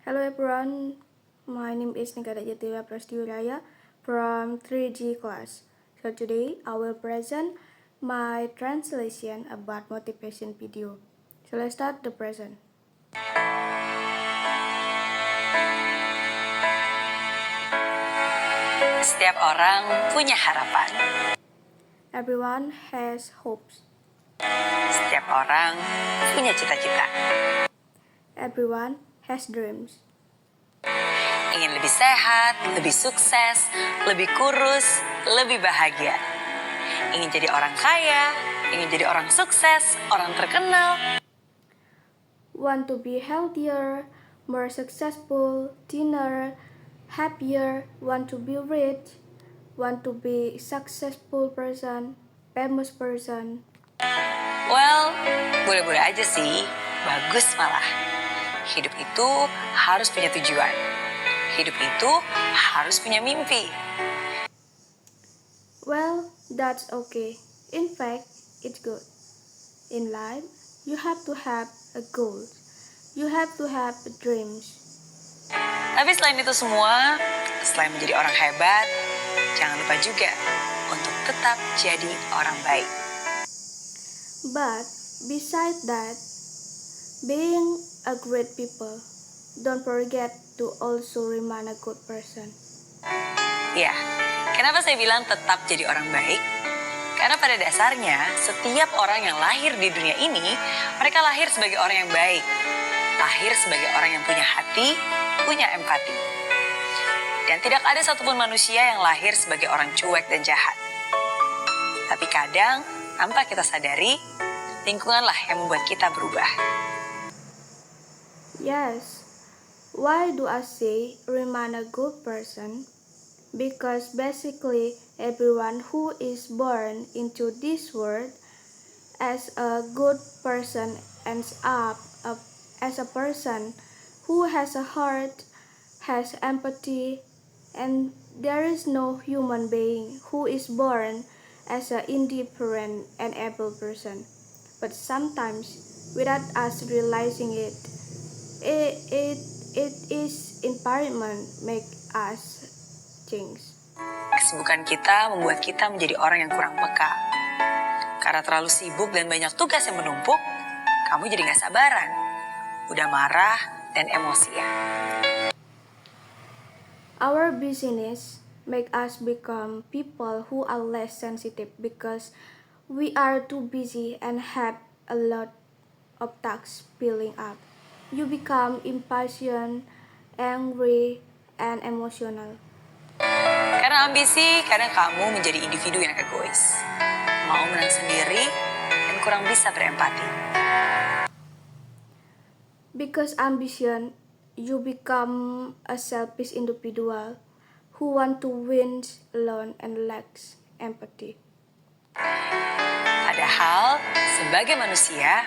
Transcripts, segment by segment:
Hello everyone, my name is Negara Jatiwa Prastyuraya from 3G class. So today I will present my translation about motivation video. So let's start the present. Setiap orang punya harapan. Everyone has hopes. Setiap orang punya cita-cita. Everyone has dreams. Ingin lebih sehat, lebih sukses, lebih kurus, lebih bahagia. Ingin jadi orang kaya, ingin jadi orang sukses, orang terkenal. Want to be healthier, more successful, thinner, happier, want to be rich, want to be successful person, famous person. Well, boleh-boleh aja sih, bagus malah. Hidup itu harus punya tujuan. Hidup itu harus punya mimpi. Well, that's okay. In fact, it's good. In life, you have to have a goal. You have to have dreams. Tapi selain itu semua, selain menjadi orang hebat, jangan lupa juga untuk tetap jadi orang baik. But besides that, being a great people, don't forget to also remain a good person. Ya, kenapa saya bilang tetap jadi orang baik? Karena pada dasarnya, setiap orang yang lahir di dunia ini, mereka lahir sebagai orang yang baik. Lahir sebagai orang yang punya hati, punya empati. Dan tidak ada satupun manusia yang lahir sebagai orang cuek dan jahat. Tapi kadang, tanpa kita sadari, lingkunganlah yang membuat kita berubah. Yes. Why do I say remain a good person? Because basically everyone who is born into this world as a good person ends up as a person who has a heart, has empathy, and there is no human being who is born as an indifferent and able person. But sometimes, without us realizing it is environment make us change. Kesibukan kita membuat kita menjadi orang yang kurang peka. Karena terlalu sibuk dan banyak tugas yang menumpuk, kamu jadi gak sabaran. Udah marah dan emosian. Our busyness make us become people who are less sensitive because we are too busy and have a lot of tasks piling up. You become impatient, angry, and emotional. Karena ambisi, kadang kamu menjadi individu yang egois. Mau menang sendiri dan kurang bisa berempati. Because ambition, you become a selfish individual who want to win alone and lacks empathy. Padahal, sebagai manusia,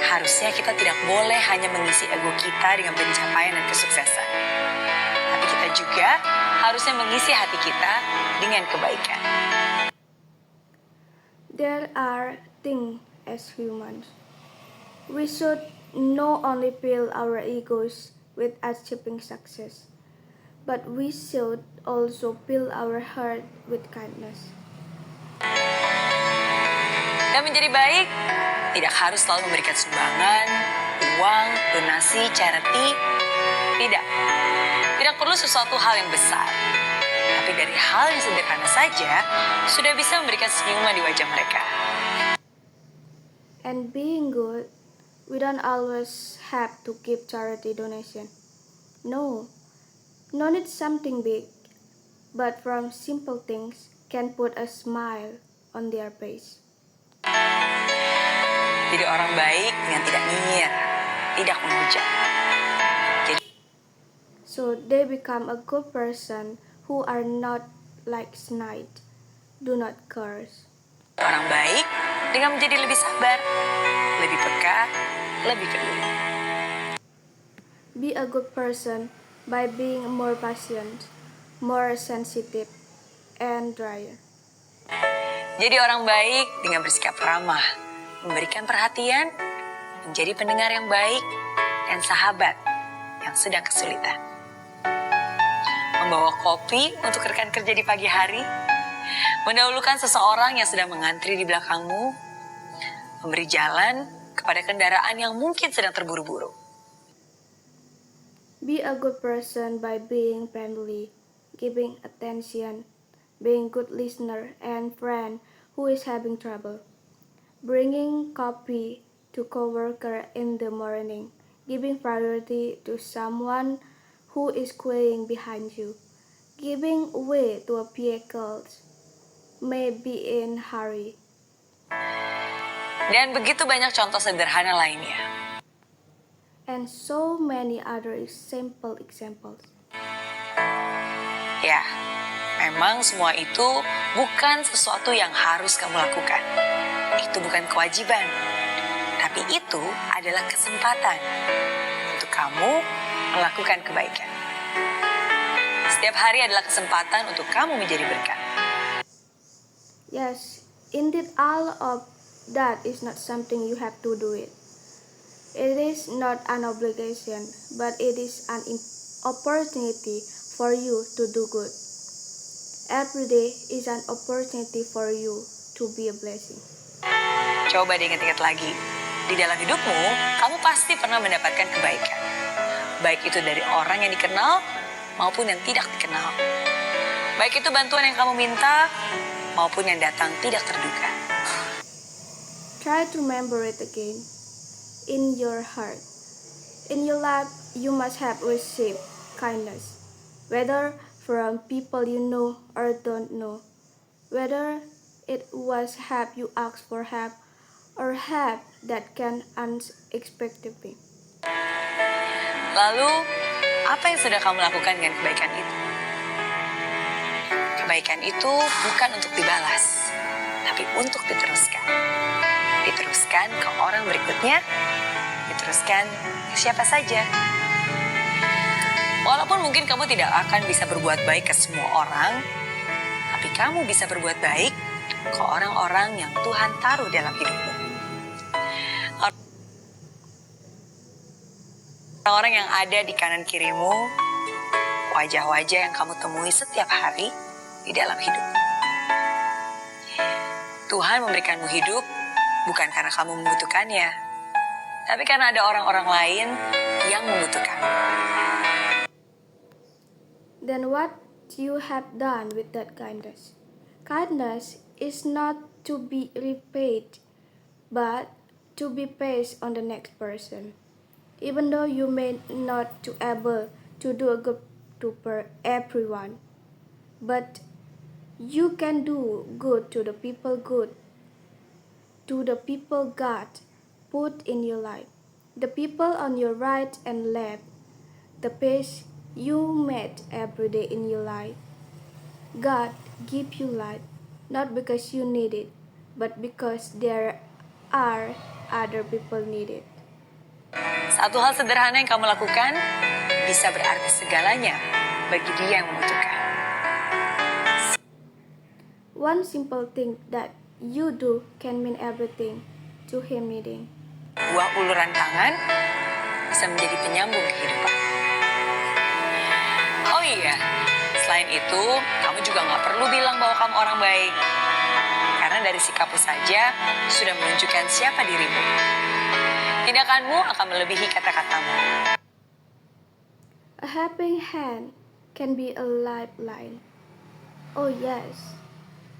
harusnya kita tidak boleh hanya mengisi ego kita dengan pencapaian dan kesuksesan. Tapi kita juga harusnya mengisi hati kita dengan kebaikan. There are things as humans. We should not only fill our egos with achieving success, but we should also fill our heart with kindness. Dan menjadi baik, tidak harus selalu memberikan sumbangan, uang, donasi, charity. Tidak. Tidak perlu sesuatu hal yang besar. Tapi dari hal yang sederhana saja, sudah bisa memberikan senyuman di wajah mereka. And being good, we don't always have to give charity donation. No need something big, but from simple things can put a smile on their face. Jadi orang baik yang tidak nyinyir, tidak menghujat. So they become a good person who are not like snide, do not curse. Orang baik dengan menjadi lebih sabar, lebih peka, lebih peduli. Be a good person by being more patient, more sensitive, and drier. Jadi orang baik dengan bersikap ramah, memberikan perhatian, menjadi pendengar yang baik, dan sahabat yang sedang kesulitan. Membawa kopi untuk rekan kerja di pagi hari, mendahulukan seseorang yang sedang mengantri di belakangmu, memberi jalan kepada kendaraan yang mungkin sedang terburu-buru. Be a good person by being friendly, giving attention, being good listener and friend who is having trouble. Bringing coffee to coworker in the morning, giving priority to someone who is queuing behind you, giving way to a vehicle may be in hurry. Dan begitu banyak contoh sederhana lainnya. And so many other simple examples. Ya, memang semua itu bukan sesuatu yang harus kamu lakukan. Itu bukan kewajiban. Tapi itu adalah kesempatan untuk kamu melakukan kebaikan. Setiap hari adalah kesempatan untuk kamu menjadi berkat. Yes, indeed all of that is not something you have to do it. It is not an obligation, but it is an opportunity for you to do good. Every day is an opportunity for you to be a blessing. Coba diingat-ingat lagi. Di dalam hidupmu, kamu pasti pernah mendapatkan kebaikan. Baik itu dari orang yang dikenal maupun yang tidak dikenal. Baik itu bantuan yang kamu minta maupun yang datang tidak terduga. Try to remember it again. In your heart. In your life, you must have received kindness. Whether from people you know or don't know. Whether it was help you ask for help or help that can unexpectedly. Lalu, apa yang sudah kamu lakukan dengan kebaikan itu? Kebaikan itu bukan untuk dibalas, tapi untuk diteruskan. Diteruskan ke orang berikutnya, diteruskan ke siapa saja. Walaupun mungkin kamu tidak akan bisa berbuat baik ke semua orang, tapi kamu bisa berbuat baik ke orang-orang yang Tuhan taruh dalam hidupmu. Orang-orang yang ada di kanan kirimu, wajah-wajah yang kamu temui setiap hari di dalam hidupmu. Tuhan memberikanmu hidup bukan karena kamu membutuhkannya, tapi karena ada orang-orang lain yang membutuhkanmu. Then what you have done with that kindness? Kindness is not to be repaid, but to be passed on the next person. Even though you may not be able to do a good to everyone, but you can do good to the people God put in your life, the people on your right and left, the pace you met every day in your life. God give you life, not because you need it, but because there are other people need it. Satu hal sederhana yang kamu lakukan bisa berarti segalanya bagi dia yang membutuhkan. One simple thing that you do can mean everything to him needing. Buah uluran tangan bisa menjadi penyambung kehidupan. Oh iya, selain itu, kamu juga gak perlu bilang bahwa kamu orang baik. Karena dari sikapmu saja sudah menunjukkan siapa dirimu. Tindakanmu akan melebihi kata-katamu. A helping hand can be a lifeline. Oh yes.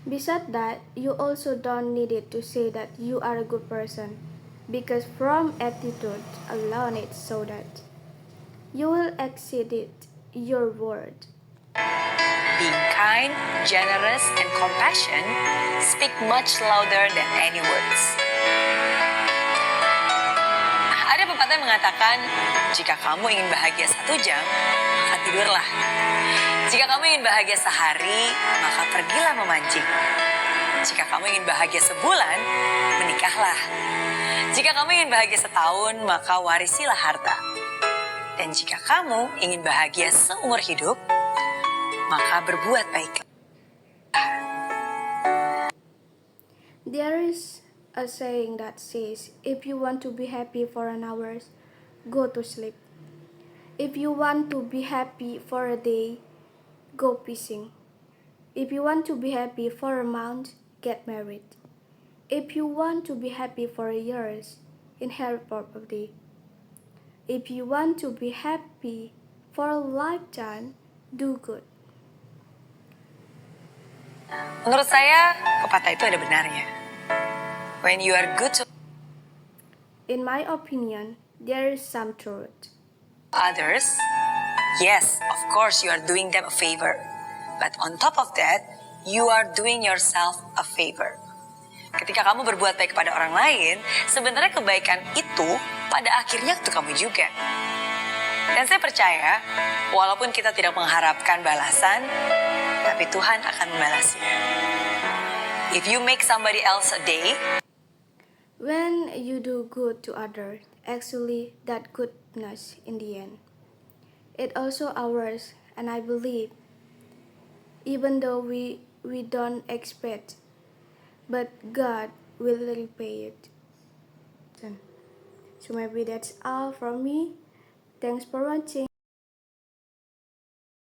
Besides that, you also don't need it to say that you are a good person, because from attitude alone it so that you will exceed your word. Being kind, generous, and compassion speak much louder than any words. Ada pepatah yang mengatakan, jika kamu ingin bahagia 1 jam, maka tidurlah. Jika kamu ingin bahagia sehari, maka pergilah memancing. Jika kamu ingin bahagia sebulan, menikahlah. Jika kamu ingin bahagia setahun, maka warisilah harta. Dan jika kamu ingin bahagia seumur hidup, maka berbuat baik. There is a saying that says, if you want to be happy for an hour, go to sleep. If you want to be happy for a day, go fishing. If you want to be happy for a month, get married. If you want to be happy for years, inherit property. If you want to be happy for a lifetime, do good. Menurut saya, pepatah itu ada benarnya. When you are good to In my opinion, there is some truth. others, yes, of course you are doing them a favor. But on top of that, you are doing yourself a favor. Ketika kamu berbuat baik kepada orang lain, sebenarnya kebaikan itu pada akhirnya untuk kamu juga. Dan saya percaya, walaupun kita tidak mengharapkan balasan, tapi Tuhan akan membalasnya. If you make somebody else a day, When you do good to others, actually that goodness in the end. It also ours, and I believe, even though we don't expect, but God will repay it. So maybe that's all from me. Thanks for watching.